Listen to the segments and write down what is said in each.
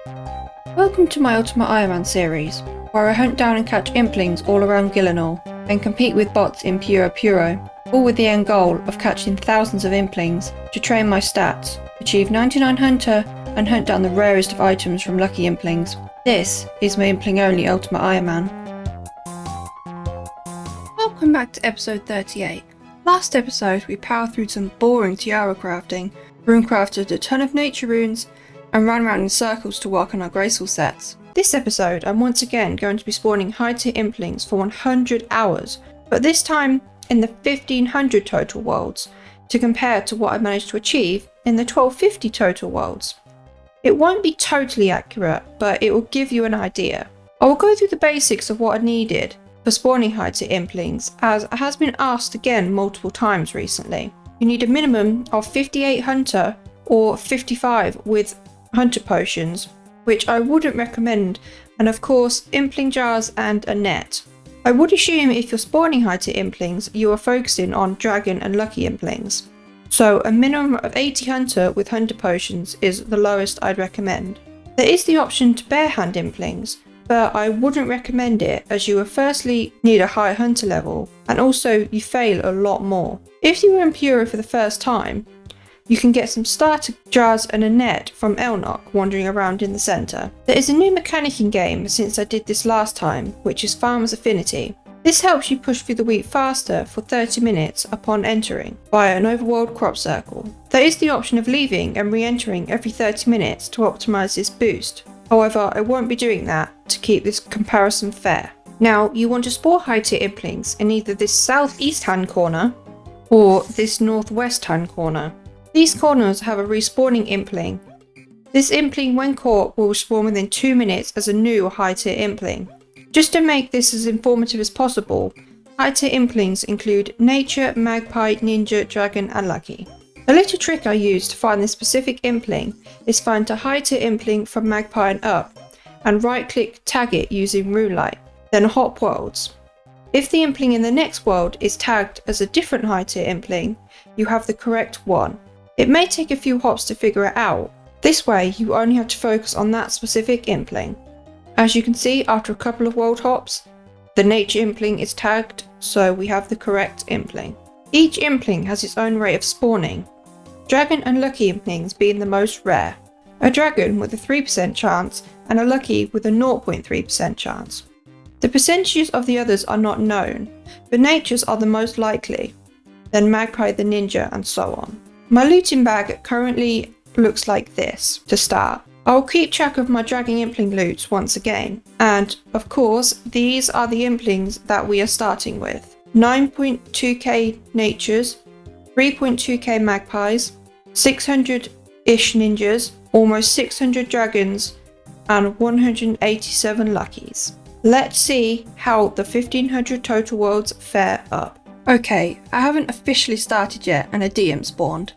Welcome to my Ultimate UIM series, where I hunt down and catch Implings all around Gillinor, and compete with bots in Puro, all with the end goal of catching thousands of Implings to train my stats, achieve 99 Hunter, and hunt down the rarest of items from lucky Implings. This is my Impling Only Ultimate UIM. Welcome back to episode 38. Last episode we powered through some boring tiara crafting, rune crafted a ton of nature runes, and ran around in circles to work on our graceful sets. This episode I'm once again going to be spawning high tier Implings for 100 hours, but this time in the 1500 total worlds, to compare to what I managed to achieve in the 1250 total worlds. It won't be totally accurate, but it will give you an idea. I will go through the basics of what I needed for spawning high tier Implings, as it has been asked again multiple times recently. You need a minimum of 58 Hunter or 55 with Hunter potions, which I wouldn't recommend, and of course Impling jars and a net. I would assume if you're spawning high tier Implings, you are focusing on dragon and lucky Implings. So a minimum of 80 Hunter with Hunter potions is the lowest I'd recommend. There is the option to bare hand Implings, but I wouldn't recommend it, as you will firstly need a high Hunter level, and also you fail a lot more. If you were in Puro for the first time, you can get some starter jars and a net from Elnock wandering around in the centre. There is a new mechanic in game since I did this last time, which is Farmer's Affinity. This helps you push through the wheat faster for 30 minutes upon entering via an overworld crop circle. There is the option of leaving and re-entering every 30 minutes to optimise this boost. However, I won't be doing that to keep this comparison fair. Now, you want to spawn high tier Implings in either this southeast hand corner or this northwest hand corner. These corners have a respawning Impling. This Impling, when caught, will spawn within 2 minutes as a new high tier Impling. Just to make this as informative as possible, high tier Implings include Nature, Magpie, Ninja, Dragon and Lucky. A little trick I use to find this specific Impling is find a high tier Impling from Magpie and up, and right click tag it using Runelight, then hop worlds. If the Impling in the next world is tagged as a different high tier Impling, you have the correct one. It may take a few hops to figure it out. This way you only have to focus on that specific Impling. As you can see, after a couple of world hops, the Nature Impling is tagged, so we have the correct Impling. Each Impling has its own rate of spawning, Dragon and Lucky Implings being the most rare. A Dragon with a 3% chance and a Lucky with a 0.3% chance. The percentages of the others are not known, but Nature's are the most likely, then Magpie, the Ninja and so on. My looting bag currently looks like this to start. I'll keep track of my Dragon Impling loots once again, and of course these are the Implings that we are starting with. 9.2k Natures, 3.2k Magpies, 600-ish Ninjas, almost 600 Dragons and 187 Luckies. Let's see how the 1500 total worlds fare up. Okay, I haven't officially started yet and a DM spawned.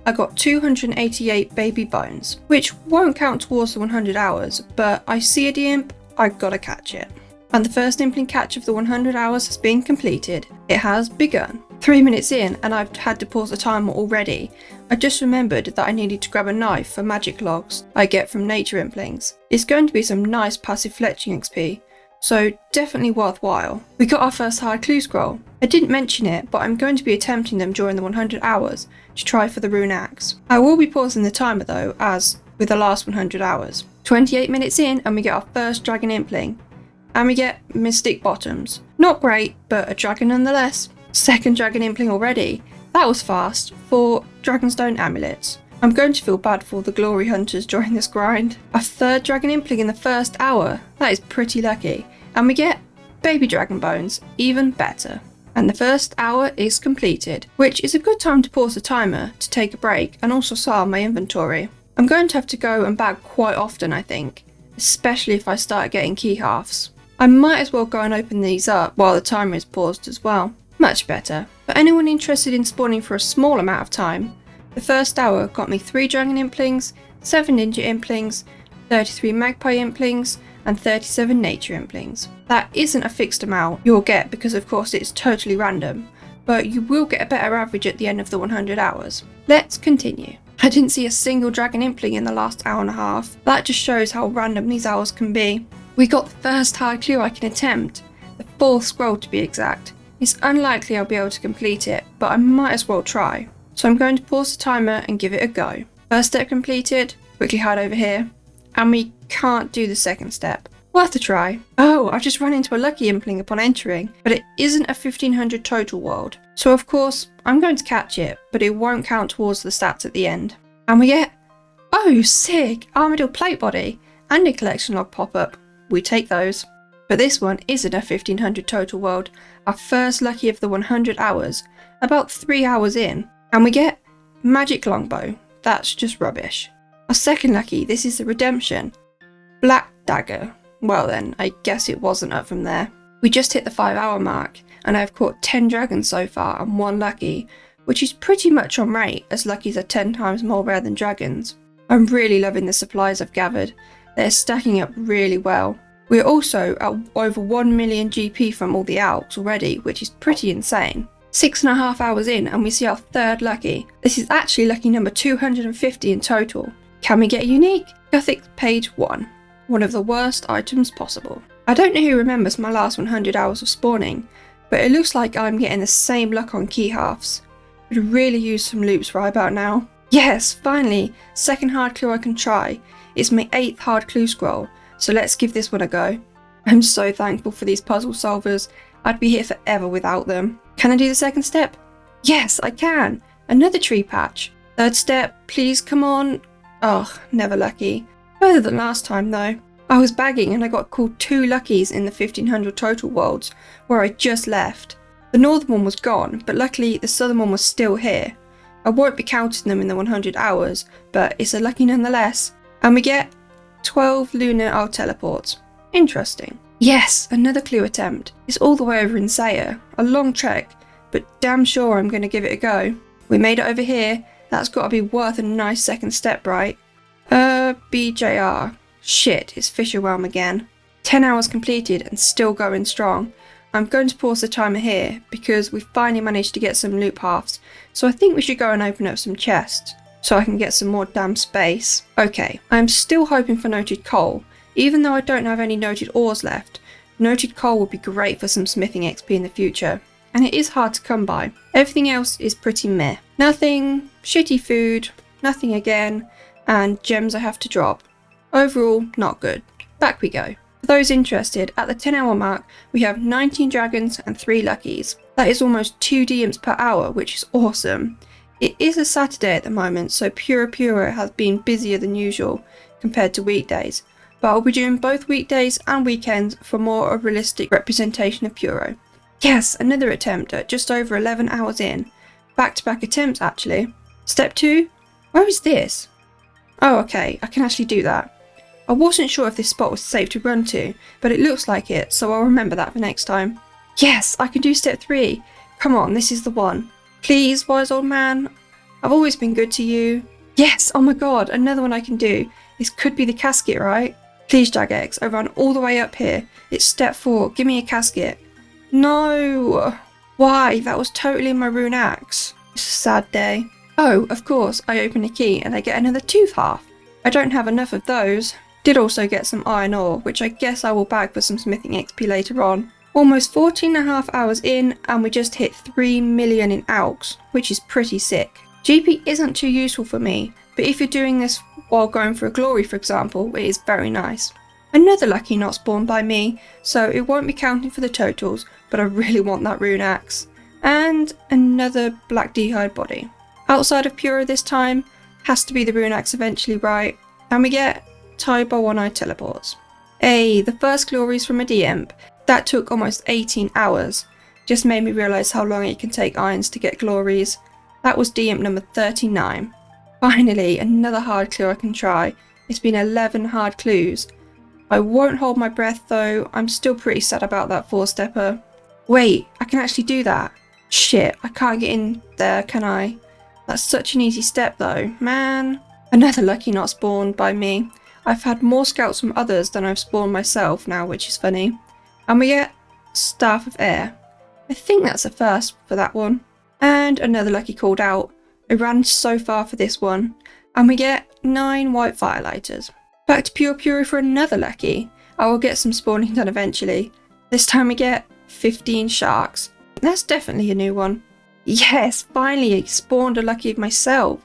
I got 288 baby bones, which won't count towards the 100 hours, but I see a DM, I gotta catch it. And the first Impling catch of the 100 hours has been completed. It has begun. 3 minutes in and I've had to pause the timer already. I just remembered that I needed to grab a knife for magic logs I get from nature Implings. It's going to be some nice passive fletching XP, so definitely worthwhile. We got our first hard clue scroll. I didn't mention it, but I'm going to be attempting them during the 100 hours to try for the rune axe. I will be pausing the timer though, as with the last 100 hours. 28 minutes in and we get our first Dragon Impling. And we get Mystic Bottoms. Not great, but a dragon nonetheless. Second Dragon Impling already. That was fast. 4 Dragonstone Amulets. I'm going to feel bad for the glory hunters during this grind. A third Dragon Impling in the first hour. That is pretty lucky. And we get baby dragon bones. Even better. And the first hour is completed, which is a good time to pause the timer to take a break and also sort my inventory. I'm going to have to go and back quite often, I think, especially if I start getting key halves. I might as well go and open these up while the timer is paused as well. Much better. For anyone interested in spawning for a small amount of time, the first hour got me 3 Dragon Implings, 7 Ninja Implings, 33 Magpie Implings, and 37 Nature Implings. That isn't a fixed amount you'll get because of course it's totally random, but you will get a better average at the end of the 100 hours. Let's continue. I didn't see a single dragon impling in the last hour and a half. That just shows how random these hours can be. We got the first hard clue I can attempt, the 4th scroll to be exact. It's unlikely I'll be able to complete it, but I might as well try. So I'm going to pause the timer and give it a go. First step completed, quickly hide over here, and we can't do the second step. Worth a try. Oh, I've just run into a lucky impling upon entering, but it isn't a 1500 total world. So of course, I'm going to catch it, but it won't count towards the stats at the end. And we get, oh sick, Armadillo plate body, and a collection log pop-up. We take those. But this one isn't a 1500 total world, our first lucky of the 100 hours, about 3 hours in. And we get magic longbow, that's just rubbish. Our second lucky, this is the redemption. Black dagger. Well then, I guess it wasn't up from there. We just hit the 5-hour mark, and I've caught 10 dragons so far and 1 lucky, which is pretty much on rate, as luckies are 10 times more rare than dragons. I'm really loving the supplies I've gathered. They're stacking up really well. We're also at over 1 million GP from all the alks already, which is pretty insane. 6.5 hours in and we see our 3rd lucky. This is actually lucky number 250 in total. Can we get unique? Gothic page 1. One of the worst items possible. I don't know who remembers my last 100 hours of spawning, but it looks like I'm getting the same luck on key halves. Could really use some loops right about now. Yes, finally, second hard clue I can try. It's my 8th hard clue scroll, so let's give this one a go. I'm so thankful for these puzzle solvers. I'd be here forever without them. Can I do the second step? Yes, I can. Another tree patch. Third step, please come on. Ugh, never lucky. Better than last time though. I was bagging and I got called 2 luckies in the 1500 total worlds where I just left. The northern one was gone, but luckily the southern one was still here. I won't be counting them in the 100 hours, but it's a lucky nonetheless. And we get 12 lunar owl teleports. Interesting. Yes, another clue attempt. It's all the way over in Saya, a long trek, but damn sure I'm going to give it a go. We made it over here. That's got to be worth a nice second step, right? BJR. Shit, it's Fisher Realm again. 10 hours completed and still going strong. I'm going to pause the timer here because we finally managed to get some loot halves, so I think we should go and open up some chests so I can get some more damn space. Okay, I'm still hoping for noted coal. Even though I don't have any noted ores left, noted coal would be great for some smithing XP in the future, and it is hard to come by. Everything else is pretty meh. Nothing, shitty food, nothing again, and gems I have to drop. Overall, not good. Back we go. For those interested, at the 10-hour mark, we have 19 dragons and 3 luckies. That is almost 2 DMs per hour, which is awesome. It is a Saturday at the moment, so Pura has been busier than usual compared to weekdays, but I'll be doing both weekdays and weekends for more a realistic representation of Puro. Yes, another attempt at just over 11 hours in. Back-to-back attempts actually. Step 2? Where is this? Oh okay, I can actually do that. I wasn't sure if this spot was safe to run to, but it looks like it, so I'll remember that for next time. Yes, I can do step 3. Come on, this is the one. Please, wise old man. I've always been good to you. Yes, oh my god, another one I can do. This could be the casket, right? Please, Jagex, I ran all the way up here. It's step 4, give me a casket. No! Why? That was totally my rune axe. It's a sad day. Oh, of course, I open a key and I get another tooth half. I don't have enough of those. Did also get some iron ore, which I guess I will bag for some smithing XP later on. Almost 14.5 hours in and we just hit 3 million in alks, which is pretty sick. GP isn't too useful for me, but if you're doing this while going for a glory for example, it is very nice. Another lucky not spawned by me, so it won't be counting for the totals, but I really want that rune axe. And another black d'hide body. Outside of Puro this time, has to be the rune axe eventually, right? And we get tied by one-eyed teleports. Hey, the first glories from a DM. That took almost 18 hours. Just made me realise how long it can take irons to get glories. That was DM number 39. Finally, another hard clue I can try. It's been 11 hard clues. I won't hold my breath though, I'm still pretty sad about that 4-stepper. Wait, I can actually do that. Shit, I can't get in there, can I? That's such an easy step though, man. Another lucky not spawned by me. I've had more scouts from others than I've spawned myself now, which is funny. And we get Staff of Air. I think that's a first for that one. And another lucky called out. I ran so far for this one. And we get 9 white firelighters. Back to Pure Fury for another lucky. I will get some spawning done eventually. This time we get 15 sharks. That's definitely a new one. Yes, finally spawned a lucky of myself.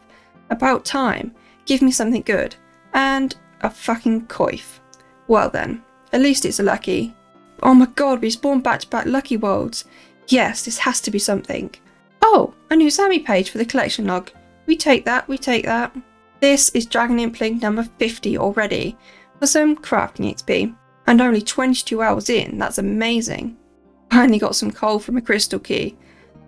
About time. Give me something good. And a fucking coif. Well then, at least it's a lucky. Oh my god, we spawned back-to-back lucky worlds. Yes, this has to be something. Oh, a new Sammy page for the collection log. We take that, we take that. This is Dragon Impling number 50 already, for some crafting XP. And only 22 hours in, that's amazing. Finally got some coal from a crystal key.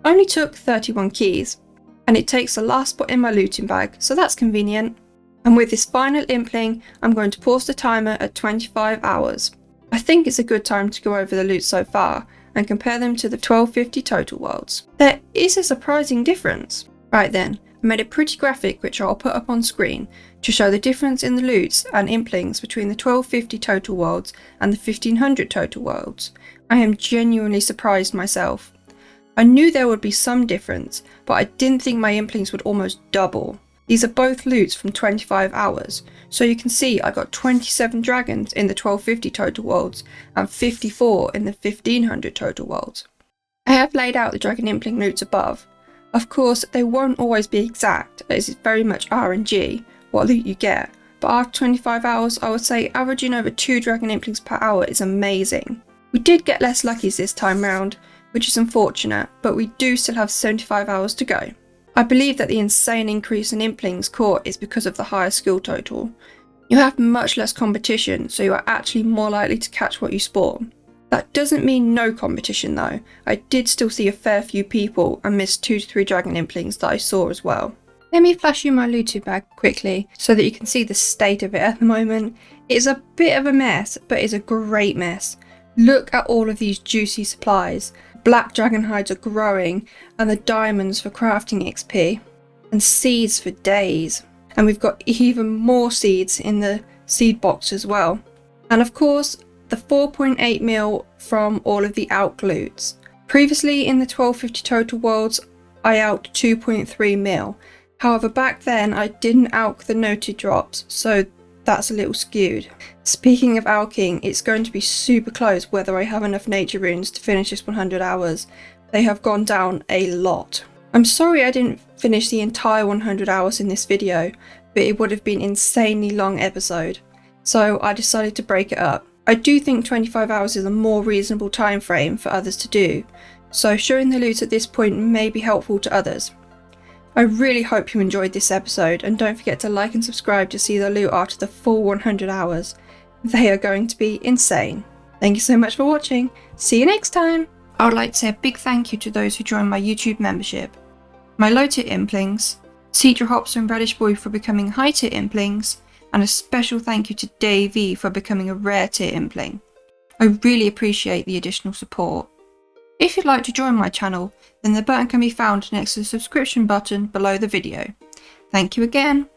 Only took 31 keys. And it takes the last spot in my looting bag, so that's convenient. And with this final Impling, I'm going to pause the timer at 25 hours. I think it's a good time to go over the loot so far, and compare them to the 1250 total worlds. There is a surprising difference. Right then, I made a pretty graphic which I'll put up on screen to show the difference in the loots and implings between the 1250 total worlds and the 1500 total worlds. I am genuinely surprised myself. I knew there would be some difference, but I didn't think my implings would almost double. These are both loots from 25 hours, so you can see I got 27 dragons in the 1250 total worlds and 54 in the 1500 total worlds. I have laid out the dragon impling loots above. Of course, they won't always be exact, as it's very much RNG, what loot you get, but after 25 hours I would say averaging over 2 dragon implings per hour is amazing. We did get less luckies this time round, which is unfortunate, but we do still have 75 hours to go. I believe that the insane increase in implings caught is because of the higher skill total. You have much less competition, so you are actually more likely to catch what you spawn. That doesn't mean no competition though. I did still see a fair few people and missed 2 to 3 dragon implings that I saw as well. Let me flash you my looting bag quickly so that you can see the state of it at the moment. It's a bit of a mess, but it's a great mess. Look at all of these juicy supplies. Black dragon hides are growing, and the diamonds for crafting XP, and seeds for days. And we've got even more seeds in the seed box as well. And of course, the 4.8 mil from all of the alch loots. Previously in the 1250 total worlds, I alched 2.3 mil. However, back then I didn't alch the noted drops, so that's a little skewed. Speaking of alching, it's going to be super close whether I have enough nature runes to finish this 100 hours. They have gone down a lot. I'm sorry I didn't finish the entire 100 hours in this video, but it would have been an insanely long episode, so I decided to break it up. I do think 25 hours is a more reasonable time frame for others to do, so showing the loot at this point may be helpful to others. I really hope you enjoyed this episode, and don't forget to like and subscribe to see the loot after the full 100 hours. They are going to be insane. Thank you so much for watching. See you next time! I would like to say a big thank you to those who joined my YouTube membership. My low tier implings, Cedra Hops and Radish Boy for becoming high tier implings, and a special thank you to Dave E for becoming a rare tier impling. I really appreciate the additional support. If you'd like to join my channel, then the button can be found next to the subscription button below the video. Thank you again.